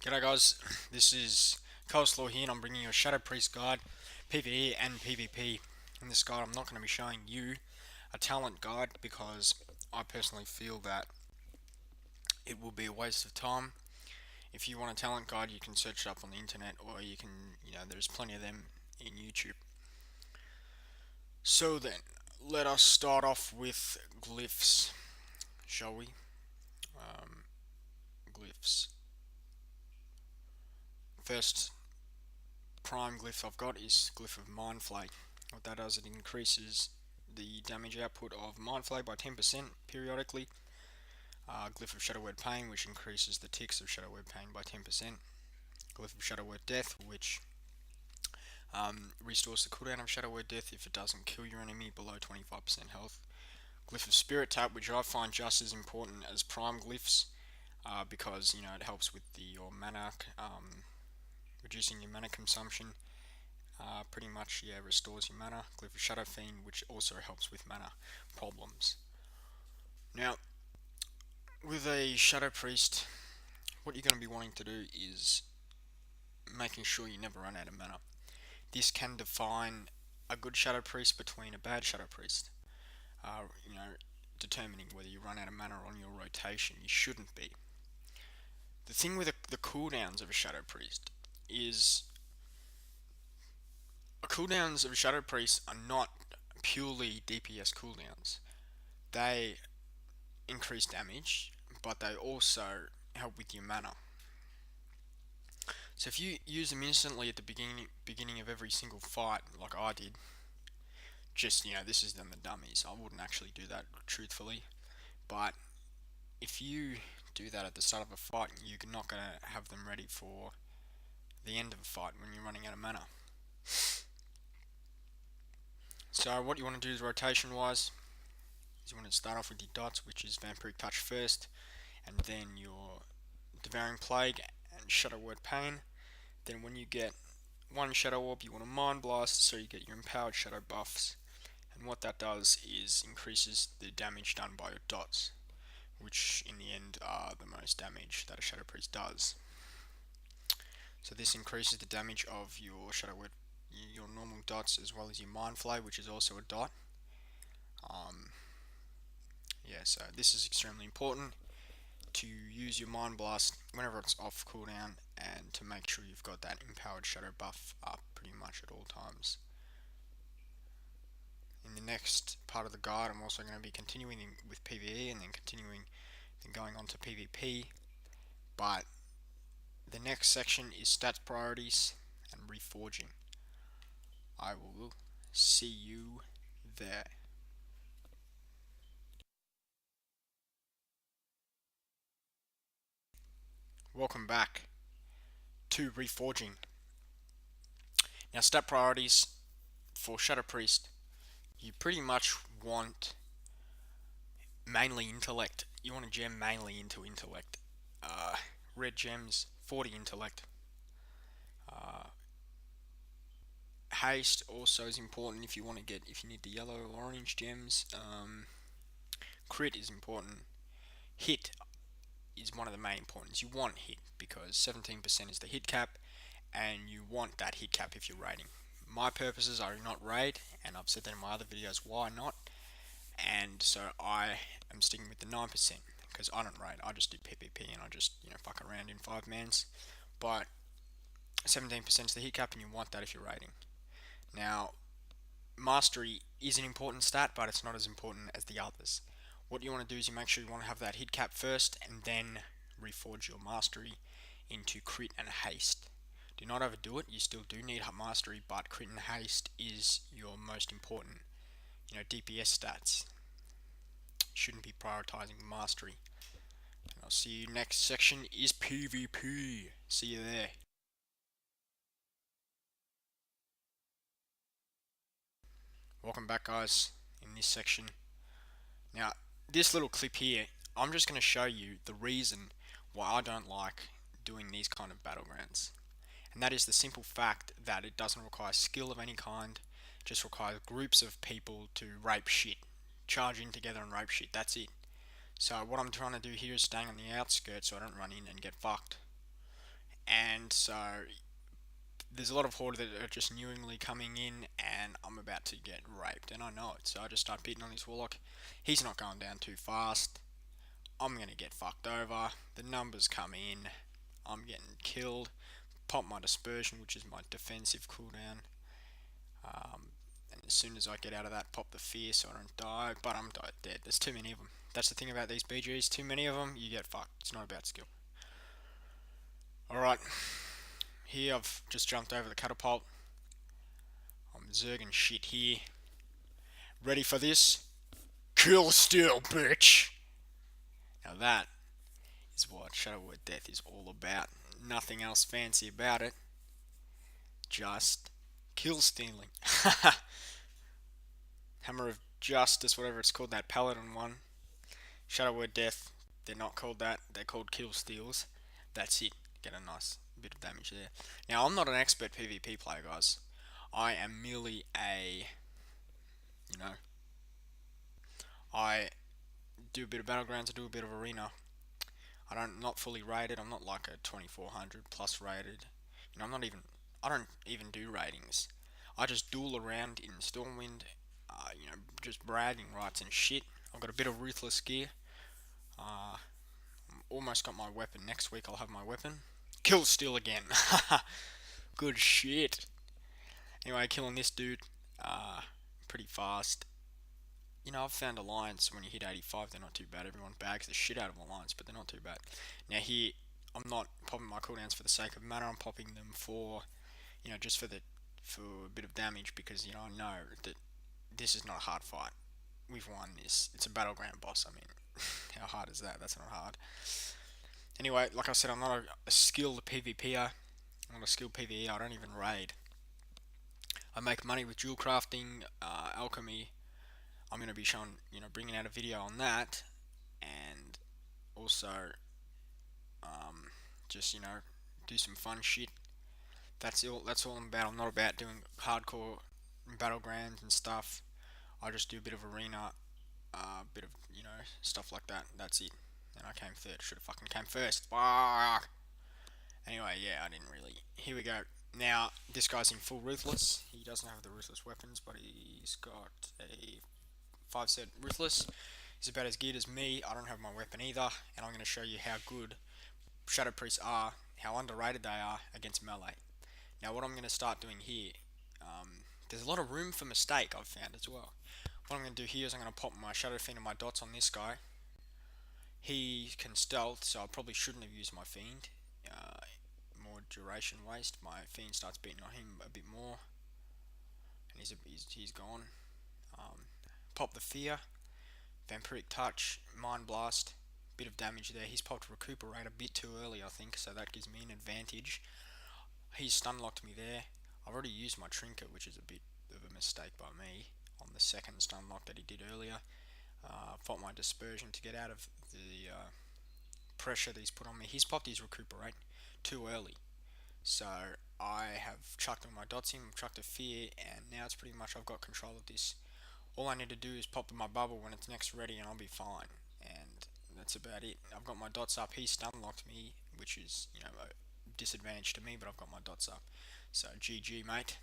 G'day guys, this is Coleslaw here and I'm bringing you a Shadow Priest guide, PvE and PvP. In this guide I'm not going to be showing you a talent guide because I personally feel that it will be a waste of time. If you want a talent guide you can search it up on the internet or you can, there's plenty of them in YouTube. So then, let us start off with glyphs, shall we? Um, Glyphs. First prime glyph I've got is Glyph of Mindflay. What that does, it increases the damage output of Mindflay by 10% periodically. Glyph of Shadow Word Pain, which increases the ticks of Shadow Word Pain by 10%. Glyph of Shadow Word Death, which restores the cooldown of Shadow Word Death if it doesn't kill your enemy below 25% health. Glyph of Spirit Tap, which I find just as important as prime glyphs, because it helps with your mana, reducing your mana consumption. Pretty much, yeah, restores your mana. Glyph of Shadow Fiend, which also helps with mana problems. Now, with a Shadow Priest, what you're going to be wanting to do is making sure you never run out of mana. This can define a good Shadow Priest between a bad Shadow Priest. Uh, you know, Determining whether you run out of mana on your rotation. You shouldn't be. The thing with the cooldowns of a Shadow Priest is cooldowns of Shadow Priest are not purely DPS cooldowns. They increase damage, but they also help with your mana. So if you use them instantly at the beginning of every single fight, like I did, just this is them the dummies. I wouldn't actually do that truthfully, but if you do that at the start of a fight, you're not gonna have them ready for the end of a fight when you're running out of mana. So what you want to do is rotation wise, is you want to start off with your dots, which is Vampiric Touch first, and then your Devouring Plague and Shadow Word Pain. Then when you get one Shadow Orb, you want to Mind Blast, so you get your Empowered Shadow buffs. And what that does is increases the damage done by your dots, which in the end are the most damage that a Shadow Priest does. So this increases the damage of your Shadow Word, your normal dots, as well as your Mind Flay, which is also a dot. Yeah, so this is extremely important to use your Mind Blast whenever it's off cooldown and to make sure you've got that Empowered Shadow buff up pretty much at all times. In the next part of the guide, I'm also going to be continuing with PvE and then going on to PvP. But the next section is stats priorities and reforging. I will see you there. Welcome back to reforging. Now, stat priorities for Shadow Priest, you pretty much want mainly intellect. You want to gem mainly into intellect. Red gems, 40 intellect. Uh, Haste also is important if you want to get, if you need the yellow or orange gems. Crit is important. Hit is one of the main importance. You want hit because 17% is the hit cap, and you want that hit cap if you're raiding. My purposes are not raid, and I've said that in my other videos why not. And so I am sticking with the 9% because I don't raid. I just do PvP and I just fuck around in 5-mans. But 17% is the hit cap, and you want that if you're raiding. Now, mastery is an important stat, but it's not as important as the others. What you want to do is you make sure you want to have that hit cap first, and then reforge your mastery into crit and haste. Do not overdo it. You still do need mastery, but crit and haste is your most important, DPS stats. Shouldn't be prioritizing mastery. And I'll see you next section is PvP. See you there. Welcome back, guys, in this section. Now, this little clip here, I'm just going to show you the reason why I don't like doing these kind of battlegrounds. And that is the simple fact that it doesn't require skill of any kind, it just requires groups of people to rape shit. Charge in together and rape shit, that's it. So what I'm trying to do here is staying on the outskirts so I don't run in and get fucked. and so there's a lot of horde that are just knowingly coming in, and I'm about to get raped, and I know it. So I just start beating on this warlock. He's not going down too fast. I'm gonna get fucked over. The numbers come in. I'm getting killed. Pop my dispersion, which is my defensive cooldown. And as soon as I get out of that, pop the fear so I don't die. But I'm dead. There's too many of them. That's the thing about these BGs. Too many of them, you get fucked. It's not about skill. Alright. Here I've just jumped over the catapult. I'm zerging shit here. Ready for this? Kill steal, bitch! Now that is what Shadow Word Death is all about. Nothing else fancy about it. Just kill stealing. Hammer of Justice, whatever it's called, that Paladin one. Shadow Word Death, they're not called that, they're called kill steals. That's it. Get a nice bit of damage there. Now, I'm not an expert PvP player, guys. I am merely a, you know, I do a bit of Battlegrounds, I do a bit of Arena. Not fully rated, I'm not like a 2400 plus rated. I don't even do ratings. I just duel around in Stormwind, just bragging rights and shit. I've got a bit of Ruthless gear. Almost got my weapon. Next week I'll have my weapon. Kill steal again. Good shit. Anyway, killing this dude pretty fast. I've found Alliance when you hit 85, they're not too bad. Everyone bags the shit out of Alliance, but they're not too bad. Now here, I'm not popping my cooldowns for the sake of mana. I'm popping them for, just for a bit of damage, because I know that this is not a hard fight. We've won this. It's a battleground boss. I mean, how hard is that? That's not hard. Anyway, like I said, I'm not a skilled PvPer. I'm not a skilled PvE. I don't even raid. I make money with jewel crafting, alchemy. I'm going to be showing, bringing out a video on that, and also, just, do some fun shit. That's all I'm about. I'm not about doing hardcore battlegrounds and stuff. I just do a bit of arena, a bit of, stuff like that. That's it. And I came third. Should have fucking came first. Fuck. Anyway, yeah, I didn't really. Here we go. Now, this guy's in full Ruthless. He doesn't have the Ruthless weapons, but he's got a 5-set Ruthless. He's about as geared as me. I don't have my weapon either, and I'm going to show you how good Shadow Priests are, how underrated they are against melee. Now, what I'm going to start doing here, there's a lot of room for mistake, I've found as well. What I'm going to do here is I'm going to pop my Shadow Fiend and my dots on this guy. He can stealth, so I probably shouldn't have used my Fiend. More duration waste. My Fiend starts beating on him a bit more, and he's gone. Pop the Fear, Vampiric Touch, Mind Blast, bit of damage there. He's popped Recuperate a bit too early, I think, so that gives me an advantage. He's stun locked me there. I've already used my Trinket, which is a bit of a mistake by me on the second stun lock that he did earlier. Fought my Dispersion to get out of the pressure that he's put on me. He's popped his Recuperate too early, so I have chucked all my dots in, chucked a Fear, and now it's pretty much I've got control of this. All I need to do is pop my bubble when it's next ready, and I'll be fine. And that's about it. I've got my dots up. He stun locked me, which is a disadvantage to me, but I've got my dots up. So GG, mate.